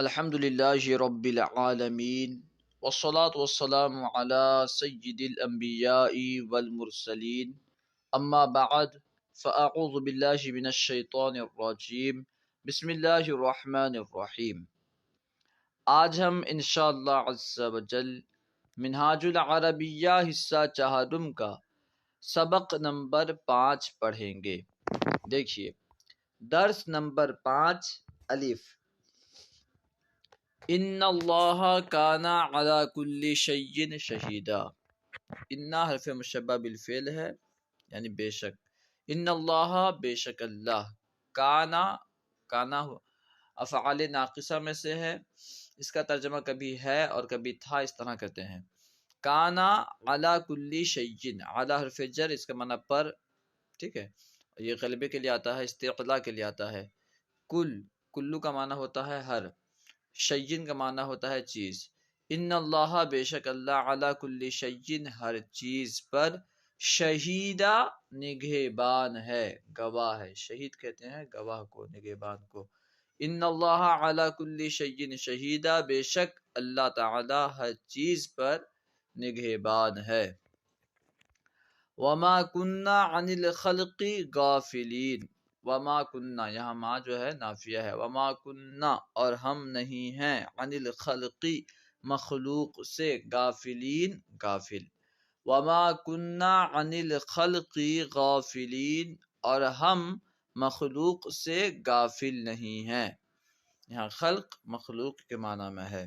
الحمد للہ رب العالمین والصلاة والسلام علی سید الانبیاء والمرسلین اما بعد فاعوذ باللہ من الشیطان الرجیم بسم اللہ الرحمن الرحیم۔ آج ہم انشاءاللہ عز وجل منہاج العربیہ حصہ چہارم کا سبق نمبر 5 پڑھیں گے۔ دیکھیے درس نمبر 5 الف۔ ان اللہ کان علی کل شیء شہیدا۔ ان حرف مشبہ بالفعل ہے یعنی بے شک، ان اللہ بے شک اللہ، کانا افعال ناقصہ میں سے ہے، اس کا ترجمہ کبھی ہے اور کبھی تھا، اس طرح کرتے ہیں۔ کانا علی کل شیء، علی حرف جر، اس کا معنی پر، ٹھیک ہے، یہ غلبے کے لیے آتا ہے، استعلاء کے لیے آتا ہے۔ کلو کا معنی ہوتا ہے ہر، شیء کا معنی ہوتا ہے چیز۔ ان اللہ بے شک اللہ، علی کل شیء ہر چیز پر، شہیدہ نگہبان ہے، گواہ ہے۔ شہید کہتے ہیں گواہ کو، نگہبان کو۔ ان اللہ علی کل شیء شہیدہ، بے شک اللہ تعالی ہر چیز پر نگہبان ہے۔ وما کننا عن الخلق غافلین، وما کننا، یہاں ما جو ہے نافیہ ہے، وما کننا اور ہم نہیں ہیں، عن الخلق مخلوق سے، غافلین غافل۔ وما کننا عن الخلق غافلین، اور ہم مخلوق سے غافل نہیں ہیں۔ یہاں خلق مخلوق کے معنی میں ہے۔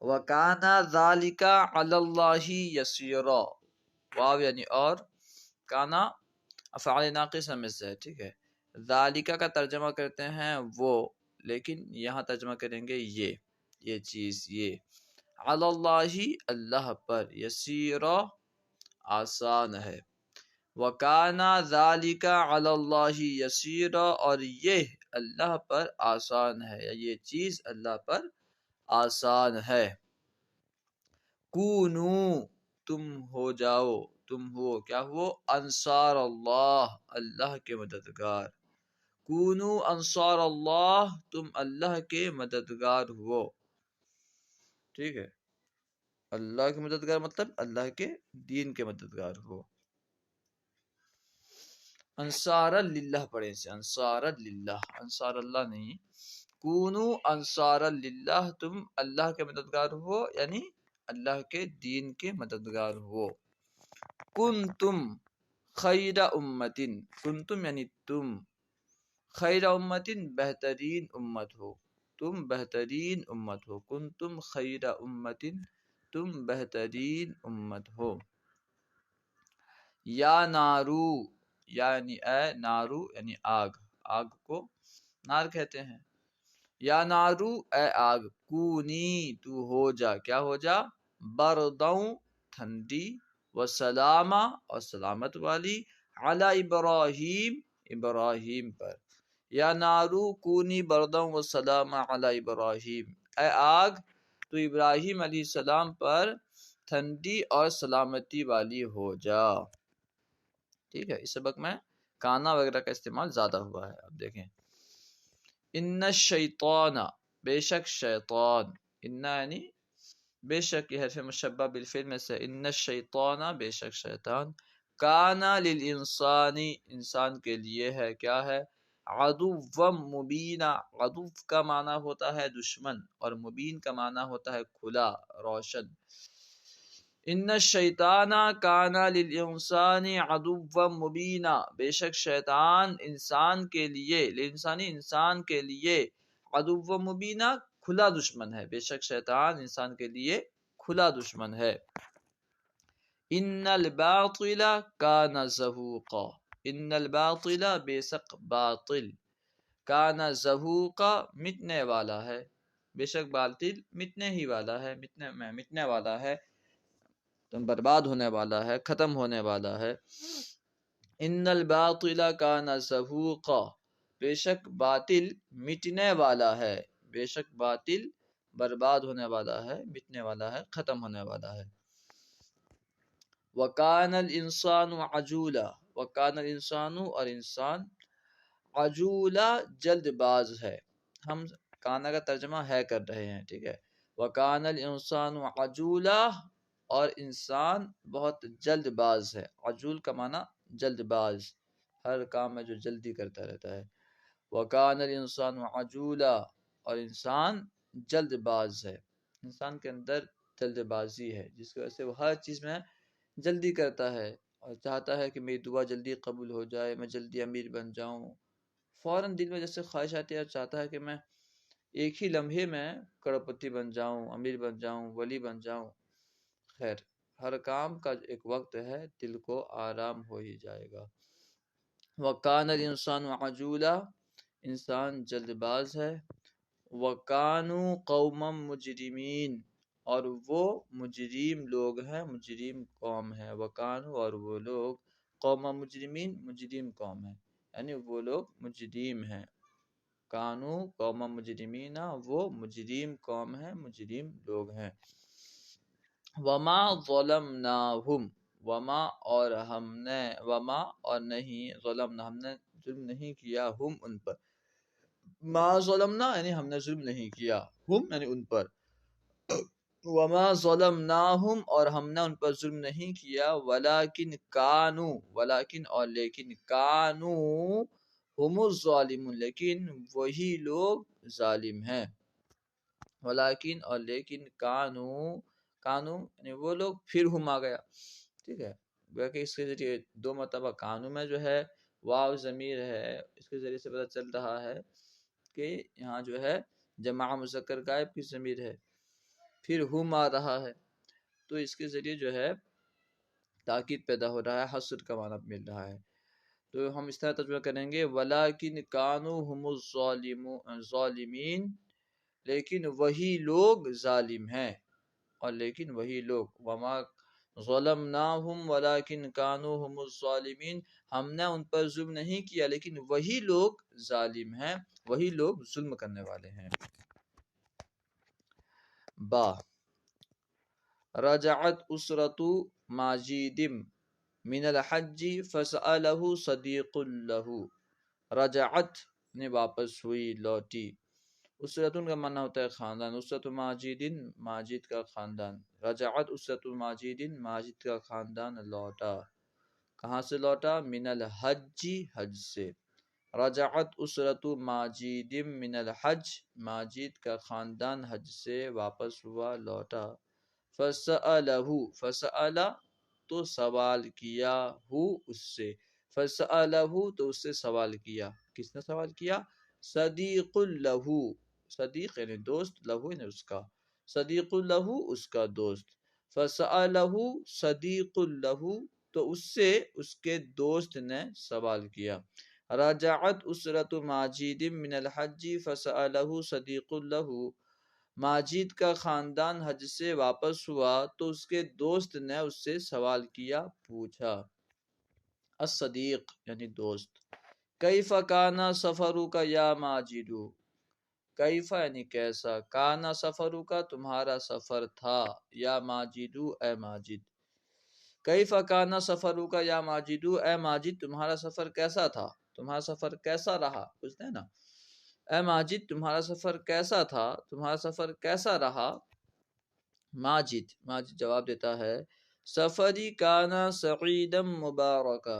وَكَانَ ذَلِكَ عَلَى اللَّهِ يَسِيرًا، واو یعنی اور، کانا افعال ناقصہ میں سے ہے، ٹھیک ہے۔ ذالکہ کا ترجمہ کرتے ہیں وہ، لیکن یہاں ترجمہ کریں گے یہ چیز، یہ علی اللہ اللہ پر، یسیرا آسان ہے۔ وکانا ذالک علی اللہ یسیرا، اور یہ اللہ پر آسان ہے، یا یہ چیز اللہ پر آسان ہے۔ کونو تم ہو جاؤ، تم ہو، کیا ہو، انصار اللہ اللہ کے مددگار۔ کونو انصار اللہ، تم اللہ کے مددگار ہو، ٹھیک ہے۔ اللہ کے مددگار مطلب اللہ کے دین کے مددگار ہو۔ انصار للہ پڑھیں سے، انصار للہ، انصار اللہ نہیں۔ کونو انصار للہ، تم اللہ کے مددگار ہو، یعنی اللہ کے دین کے مددگار ہو۔ کنتم خیر امتن، کنتم یعنی تم، خیر امتن بہترین امت ہو، تم بہترین امت ہو۔ کنتم خیر امتن، تم بہترین امت ہو۔ یا نارو، یعنی اے، نارو یعنی آگ، آگ کو نار کہتے ہیں۔ یا نارو اے آگ، کونی تو ہو جا، کیا ہو جا، بردوں ٹھنڈی، وسلامہ اور سلامت والی، علی ابراہیم ابراہیم پر۔ یا نارو کونی بردوں وسلامہ علی ابراہیم، اے آگ تو ابراہیم علیہ السلام پر ٹھنڈی اور سلامتی والی ہو جا۔ ٹھیک ہے، اس سبق میں کانا وغیرہ کا استعمال زیادہ ہوا ہے۔ اب دیکھیں، ان الشیطان، بے شک شیطان، ان یعنی بے شک، یہ حرف مشبہ بالفعل میں سے، ان الشیطان بے شک شیطان، کانا للانسان انسان کے لیے ہے، کیا ہے، عدو مبینہ، عدو کا معنی ہوتا ہے دشمن، اور مبین کا معنی ہوتا ہے کھلا، روشن۔ ان الشیطان کان للانسان عدوا مبینہ، بے شک شیطان انسان کے لیے، للانسانی انسان کے لیے، عدو مبینہ کھلا دشمن ہے، بے شک شیطان انسان کے لیے کھلا دشمن ہے۔ ان الباطل کان زہوقا، ان الباطل بے شک باطل، کان زہوقا مٹنے والا ہے، بے شک باطل مٹنے ہی والا ہے، مٹنے والا ہے، برباد ہونے والا ہے، ختم ہونے والا ہے۔ ان الباطل کان زہوقا، بے شک باطل مٹنے والا ہے، بے شک باطل برباد ہونے والا ہے، مٹنے والا ہے، ختم ہونے والا ہے۔ وَكَانَ الْإِنسَانُ عَجُولًا، وَكَانَ الْإِنسَانُ اور انسان، عجولہ جلد باز ہے۔ ہم کانا کا ترجمہ ہے کر رہے ہیں، ٹھیک ہے. وَكَانَ الْإِنسَانُ عَجُولًا، اور انسان بہت جلد باز ہے. عجول کا معنی جلد باز، ہر کام میں جو جلدی کرتا رہتا ہے. وَكَانَ الْإِنسَانُ عَجُولًا، اور انسان جلد باز ہے. انسان کے اندر جلد بازی ہے، جس کی وجہ سے وہ ہر چیز میں جلدی کرتا ہے اور چاہتا ہے کہ میری دعا جلدی قبول ہو جائے، میں جلدی امیر بن جاؤں. فوراً دل میں جیسے خواہش آتی ہے اور چاہتا ہے کہ میں ایک ہی لمحے میں کروڑپتی بن جاؤں، امیر بن جاؤں، ولی بن جاؤں. خیر، ہر کام کا ایک وقت ہے، دل کو آرام ہو ہی جائے گا. وَكَانَ الْإِنسَانُ عَجُولًا، انسان جلد باز ہے. وَكَانُوا قَوْمًا مُجْرِمِينَ، اور وہ مجرم لوگ ہیں، مجرم قوم ہے. وَكَانُوا، اور وہ لوگ، قوم مجرمین، مجرم قوم ہے، یعنی وہ لوگ مجرم ہیں. کانو قوم مجرمین، وہ مجرم قوم ہے، مجرم لوگ ہیں. وما ظلمناہم، وما اور ہم نے، وما اور نہیں، ظلمنا ہم نے ظلم نہیں کیا، ہم ان پر. ما ظلمنا یعنی ہم نے ظلم نہیں کیا، ہم یعنی ان پر. وما ظلمناہم، اور ہم نے ان پر ظلم نہیں کیا. ولیکن کانو، ولیکن اور لیکن، کانو ہم الظالمون، لیکن وہی لوگ ظالم ہیں. ولیکن اور لیکن، کانو یعنی وہ لوگ، پھر ہم آ گیا، ٹھیک ہے. گویا کہ اس کے ذریعے دو مرتبہ کانو میں جو ہے واو ضمیر ہے، اس کے ذریعے سے پتہ چل رہا ہے کہ یہاں جو ہے جمع مذکر غائب کی ضمیر ہے، پھر ہم آ رہا ہے. تو اس کے ذریعے جو ہے تاکید پیدا ہو رہا ہے، حصر کا معنی مل رہا ہے. تو ہم اس طرح ترجمہ کریں گے، ولیکن کانوا ہم الظالمین، لیکن وہی لوگ ظالم ہیں، اور لیکن وہی لوگ. وما ظلمناہم ولیکن کانوا ہم الظالمین، ہم نے ان پر ظلم نہیں کیا لیکن وہی لوگ ظالم ہیں، وہی لوگ ظلم کرنے والے ہیں. با رجعت اسرت ماجد من الحج فسألہ صدیق لہ. رجعت نے واپس ہوئی، لوٹی. اسرتن کا معنی ہوتا ہے خاندان. اسرت ماجدن، ماجد کا خاندان. رجعت اسرت ماجدن، ماجد کا خاندان لوٹا. کہاں سے لوٹا؟ من الحج، حج سے. رجعت اسرت ماجد من الحج، ماجد کا خاندان حج سے واپس ہوا، لوٹا. فسألہ، فسألہ تو سوال کیا، ہو اس سے. فسألہ تو اس سے سوال کیا. کس نے سوال کیا؟ صدیق لہو، صدیق یعنی دوست، لہو یعنی اس کا، صدیق لہو اس کا دوست. فسألہ صدیق لہو، تو اس سے اس کے دوست نے سوال کیا. رجعت اسرت ماجد من الحج فسألہ صدیق لہو، ماجد کا خاندان حج سے واپس ہوا تو اس کے دوست نے اس سے سوال کیا، پوچھا. الصدیق یعنی دوست. کیف کانا سفرک یا ماجد، کیف یعنی کیسا، کانا سفرک تمہارا سفر تھا، یا ماجد اے ماجد. کیف کانا سفرک یا ماجد، اے ماجد تمہارا سفر کیسا تھا، تمہارا سفر کیسا رہا، پوچھتے ہیں نا. اے ماجد تمہارا سفر کیسا تھا، تمہارا سفر کیسا رہا. ماجد جواب دیتا ہے، سفری کانا سعیدا مبارکا،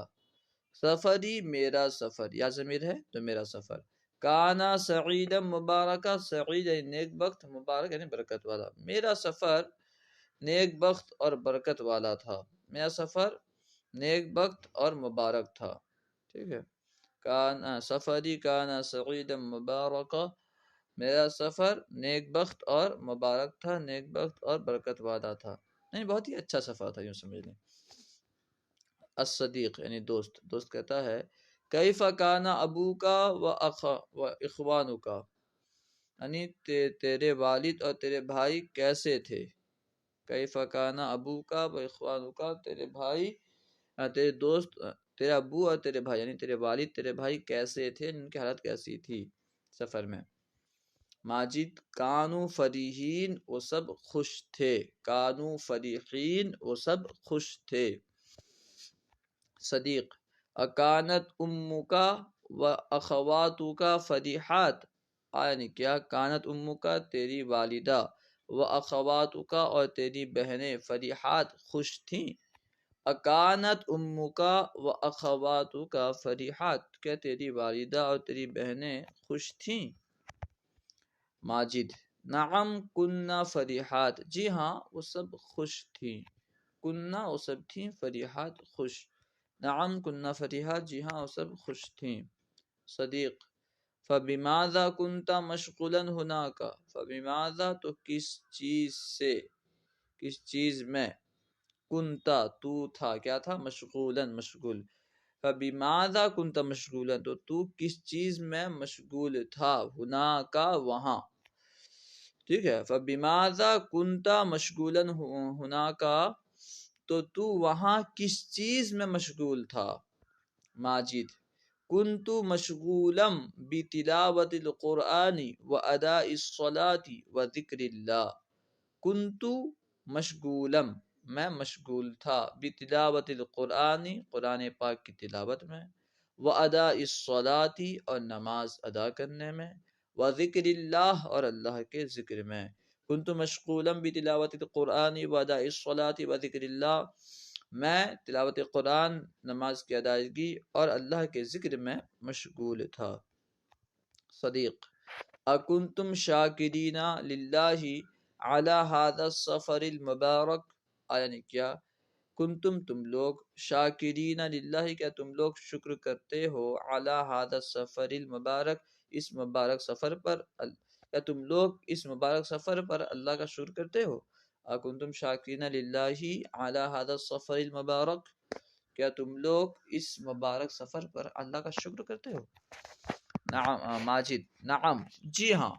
سفری میرا سفر، یا ضمیر ہے تو میرا سفر. کانا سعیدا مبارکا، سعید یعنی نیک بخت، مبارک یعنی برکت والا. میرا سفر نیک بخت اور برکت والا تھا، میرا سفر نیک بخت اور مبارک تھا. ٹھیک ہے. کانا سفری کانا سعیدا مبارکا، میرا سفر نیک بخت اور مبارک تھا، نیک بخت اور برکت والا تھا، نہیں بہت ہی اچھا سفر تھا، یوں سمجھ لیں. الصدیق یعنی دوست. دوست کہتا ہے، کیف کانا ابوکا و اخوانکا، یعنی تیرے والد اور تیرے بھائی کیسے تھے. کیف کانا ابوکا و اخوانکا، تیرے بھائی، تیرے دوست، تیرے ابو اور تیرے بھائی یعنی تیرے والد تیرے بھائی کیسے تھے، ان کی حالت کیسی تھی سفر میں. ماجد کانو فریحین، وہ سب خوش تھے، کانو فریحین وہ سب خوش تھے. صدیق اکانت امکا و اخواتکا فریحات، یعنی کیا کانت امو کا تیری والدہ و اخواتو کا اور تیری بہنیں فریحات خوش تھیں. اکانت امو کا و اخواتو کا فریحات کیا تیری والدہ اور تیری بہنیں خوش تھیں. ماجد نعم کننا فریحات جی ہاں وہ سب خوش تھیں. کننا وہ سب تھیں فریحات خوش. نعم کننا فریحات جی ہاں وہ سب خوش تھیں. صدیق فبماذا کنت مشغولا هناك فبماذا تو کس چیز سے کس چیز میں کنتا تو تھا کیا تھا مشغولا مشغول. فبماذا کنت مشغولا تو کس چیز میں مشغول تھا هناك وہاں. ٹھیک ہے. فبماذا کنت مشغولا هناك تو وہاں کس چیز میں مشغول تھا. ماجد کنت مشغولا بتلاوت القرآن و اداء الصلاة و ذکر اللہ. کنت مشغولا میں مشغول تھا بتلاوت القرآن قرآن پاک کی تلاوت میں و اداء الصلاة اور نماز ادا کرنے میں و ذکر اللہ اور اللہ کے ذکر میں. کنت مشغولا بتلاوت القرآن و اداء الصلاة و ذکر اللہ میں تلاوت قرآن نماز کی ادائیگی اور اللہ کے ذکر میں مشغول تھا. صدیق اکنتم شاکرین للہ علی هذا السفر المبارک یعنی کیا کنتم تم لوگ شاکرین للہ کیا تم لوگ شکر کرتے ہو علی هذا السفر المبارک اس مبارک سفر پر کیا تم لوگ اس مبارک سفر پر اللہ کا شکر کرتے ہو. اکنتم شاکرین للہ علی هذا السفر المبارک کیا تم لوگ اس مبارک سفر پر اللہ کا شکر کرتے ہو. نعم ماجد نعم جی ہاں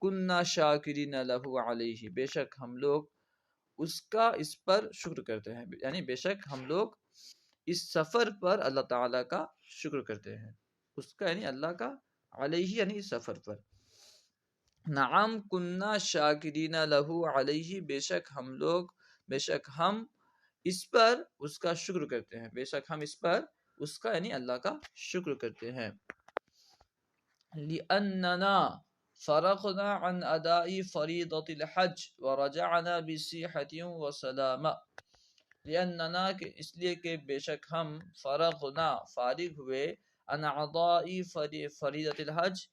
کننا شاکرین لہ علیہ بے شک ہم لوگ اس کا اس پر شکر کرتے ہیں یعنی بے شک ہم لوگ اس سفر پر اللہ تعالیٰ کا شکر کرتے ہیں. اس کا یعنی اللہ کا علیہ یعنی اس سفر پر. نعم کننا شاکرین لہ علیہ بے شک ہم اس پر اس کا شکر کرتے ہیں. بے شک ہم اس پر اس کا یعنی اللہ کا شکر کرتے ہیں. لأننا فرغنا عن اداء فریضۃ الحج ورجعنا بصحة وسلامة. لأننا اس لیے کہ بے شک ہم فرغنا فارغ ہوئے عن اداء فریضۃ الحج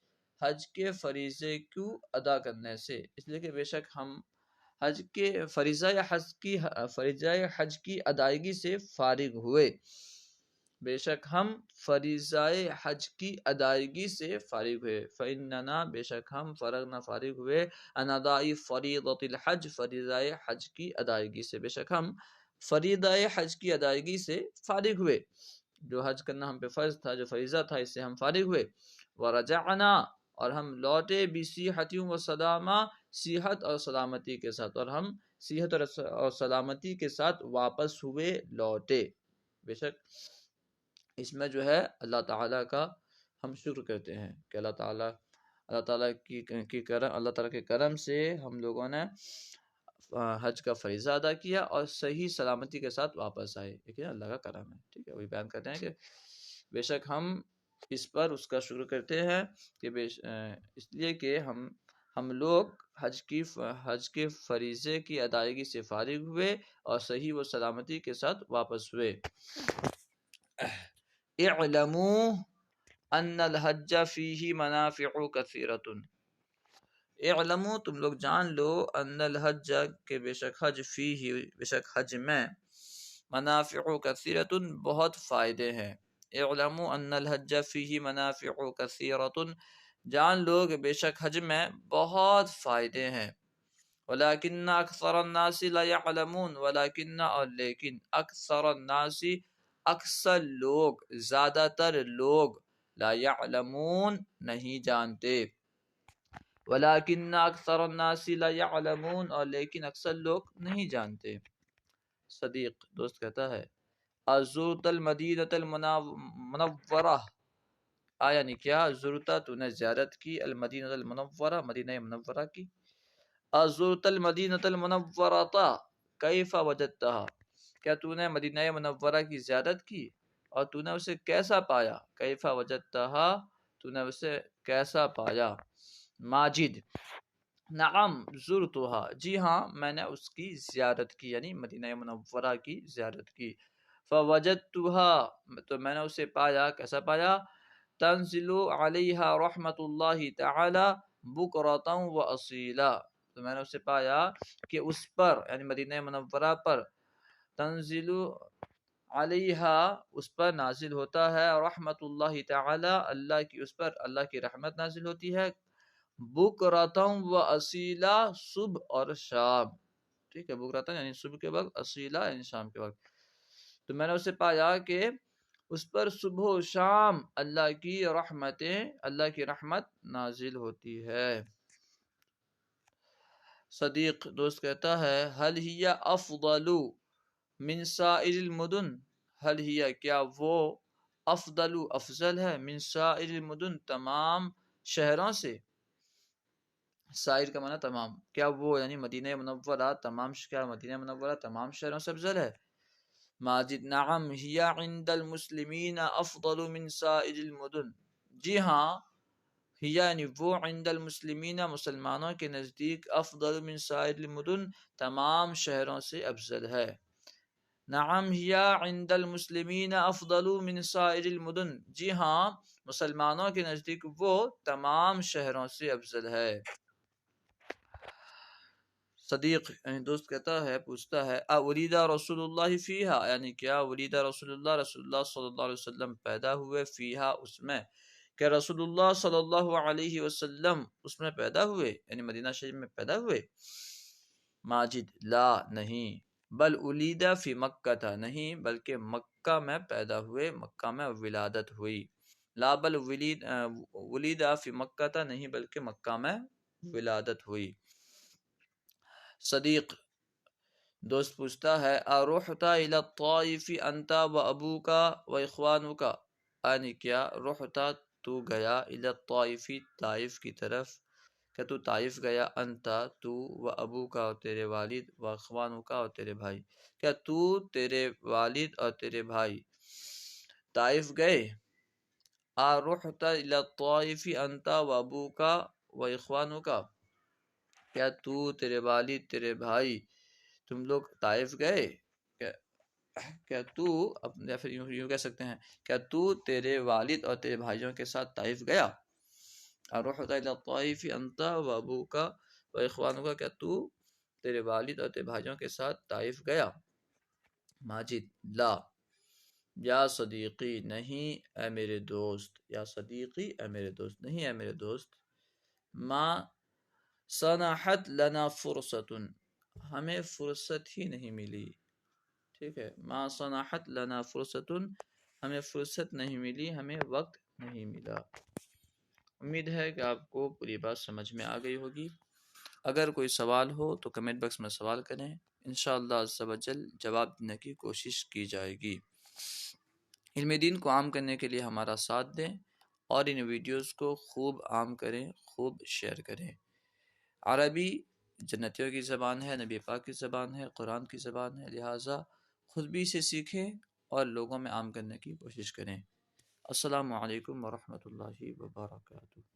حج کے فریضے کو ادا کرنے سے. اس لیے کہ بے شک ہم حج کے فریضہ حج کی ادائیگی سے فارغ ہوئے. بے شک ہم فریضہ حج کی ادائیگی سے فارغ ہوئے. فإننا بے شک ہم فرغنا فارغ ہوئے عن اداء فریضۃ الحج فریضہ حج کی ادائیگی سے. بے شک ہم فریضہ حج کی ادائیگی سے فارغ ہوئے. جو حج کرنا ہم پہ فرض تھا جو فریضہ تھا اس سے ہم فارغ ہوئے. ورجعنا اور ہم لوٹے بصحة وسلامة صحت اور سلامتی کے ساتھ اور ہم صحت اور سلامتی کے ساتھ واپس ہوئے لوٹے. بے شک اس میں جو ہے اللہ تعالیٰ کا ہم شکر کرتے ہیں کہ اللہ تعالیٰ کے کرم سے ہم لوگوں نے حج کا فریضہ ادا کیا اور صحیح سلامتی کے ساتھ واپس آئے. لیکن اللہ کا کرم ہے. ٹھیک ہے. وہی بیان کرتے ہیں کہ بے شک ہم اس پر اس کا شکر کرتے ہیں کہ اس لیے کہ ہم لوگ حج کے فریضے کی ادائیگی سے فارغ ہوئے اور صحیح و سلامتی کے ساتھ واپس ہوئے. اعلموا ان الحج فیہ منافع کثیرۃ. اعلموا تم لوگ جان لو ان الحج کہ بے شک حج فیہ بے شک حج میں منافع کثیرۃ بہت فائدے ہیں. اعلموا ان الحج فیہ منافع کثیرۃ جان لو کہ بے شک حج میں بہت فائدے ہیں. ولیکن اکثر الناس لا يعلمون ولیکن اور لیکن اکثر الناس اکثر لوگ زیادہ تر لوگ لا يعلمون نہیں جانتے. ولیکن اکثر الناس لا يعلمون اور لیکن اکثر لوگ نہیں جانتے. صدیق دوست کہتا ہے ازرت المدینۃ المنورہ یعنی کیا زرتا تو نے زیارت کی المدینۃ المنورہ مدینہ منورہ کی. ازرت المدینۃ المنورہ کیف وجدتها کیا تو نے مدینہ منورہ کی زیارت کی اور تو نے اسے کیسا پایا. کیف وجدتها تو نے اسے کیسا پایا. ماجد: نعم زرتها، جی ہاں میں نے اس کی زیارت کی، یعنی مدینہ منورہ کی زیارت کی۔ فوجدتها، تو میں نے اسے پایا، کیسا پایا؟ تنزل علیہا رحمت اللہ تعالی بکرتا و اصیلا، تو میں نے اسے پایا کہ اس پر، یعنی مدینہ منورہ پر، تنزل علیہا، اس پر نازل ہوتا ہے، رحمت اللہ تعالی، اللہ کی، اس پر اللہ کی رحمت نازل ہوتی ہے، بکرتم و اصیلا، صبح اور شام، ٹھیک ہے، بکرتم یعنی صبح کے وقت، اصیلا یعنی شام کے وقت۔ تو میں نے اسے پایا کہ اس پر صبح و شام اللہ کی رحمتیں، اللہ کی رحمت نازل ہوتی ہے۔ صدیق دوست کہتا ہے حل ہی افضل من سائر المدن، حل ہی کیا وہ، افضل افضل ہے، من سائر المدن تمام شہروں سے، سائر کا معنی تمام، کیا وہ یعنی مدینہ منورہ تمام، کیا مدینہ منورہ تمام شہروں سے افضل ہے؟ ماجد: نعم ہی عند المسلمین افضل من سائر المدن، جی ہاں، ہی یعنی وہ، عند المسلمین مسلمانوں کے نزدیک، افضل من سائر المدن تمام شہروں سے افضل ہے۔ نعم ہی عند المسلمین افضل من سائر المدن، جی ہاں مسلمانوں کے نزدیک وہ تمام شہروں سے افضل ہے۔ صدیق یعنی دوست کہتا ہے، پوچھتا ہے اولید رسول اللہ فیہا، یعنی کیا ولید رسول اللہ، رسول اللہ صلی اللہ علیہ وسلم پیدا ہوئے، فیہا اس میں، کہ رسول اللہ صلی اللہ علیہ وسلم اس میں پیدا ہوئے، یعنی مدینہ شریف میں پیدا ہوئے؟ ماجد: لا نہیں، بل ولید فی مکہ تھا، نہیں بلکہ مکہ میں پیدا ہوئے، مکہ میں ولادت ہوئی۔ لا بل ولید فی مکہ تھا، نہیں بلکہ مکہ میں ولادت ہوئی۔ صدیق دوست پوچھتا ہے اروحتا الی الطائف انت و ابوک و اخوانک، یعنی کیا روحتا تو گیا، الی الطائف طائف کی طرف، کہ تو طائف گیا، انت تو، و ابوک اور تیرے والد، و اخوانک اور تیرے بھائی، کیا تو، تیرے والد اور تیرے بھائی طائف گئے؟ اروحتا الی الطائف انت و ابوک و اخوانک، کیا تو، تیرے والد، تیرے بھائی، تم لوگ طائف گئے؟ کیا تو، یا پھر یوں کہہ سکتے ہیں، کیا تو تیرے والد اور تیرے بھائیوں کے ساتھ طائف گیا؟ اروحت الی الطائف انت و ابوک و اخوانک، کیا تو تیرے والد اور تیرے بھائیوں کے ساتھ طائف گیا؟ ماجد: لا، یا صدیقی نہیں اے میرے دوست، یا صدیقی اے میرے دوست، نہیں اے میرے دوست، ما سنحت لنا فرصت، ہمیں فرصت ہی نہیں ملی، ٹھیک ہے، ما سنحت لنا فرصت، ہمیں فرصت نہیں ملی، ہمیں وقت نہیں ملا۔ امید ہے کہ آپ کو پوری بات سمجھ میں آ گئی ہوگی۔ اگر کوئی سوال ہو تو کمنٹ باکس میں سوال کریں، انشاءاللہ عز و جل جواب دینے کی کوشش کی جائے گی۔ علم دین کو عام کرنے کے لیے ہمارا ساتھ دیں اور ان ویڈیوز کو خوب عام کریں، خوب شیئر کریں۔ عربی جنتیوں کی زبان ہے، نبی پاک کی زبان ہے، قرآن کی زبان ہے، لہٰذا خود بھی اسے سیکھیں اور لوگوں میں عام کرنے کی کوشش کریں۔ السلام علیکم ورحمۃ اللہ وبرکاتہ۔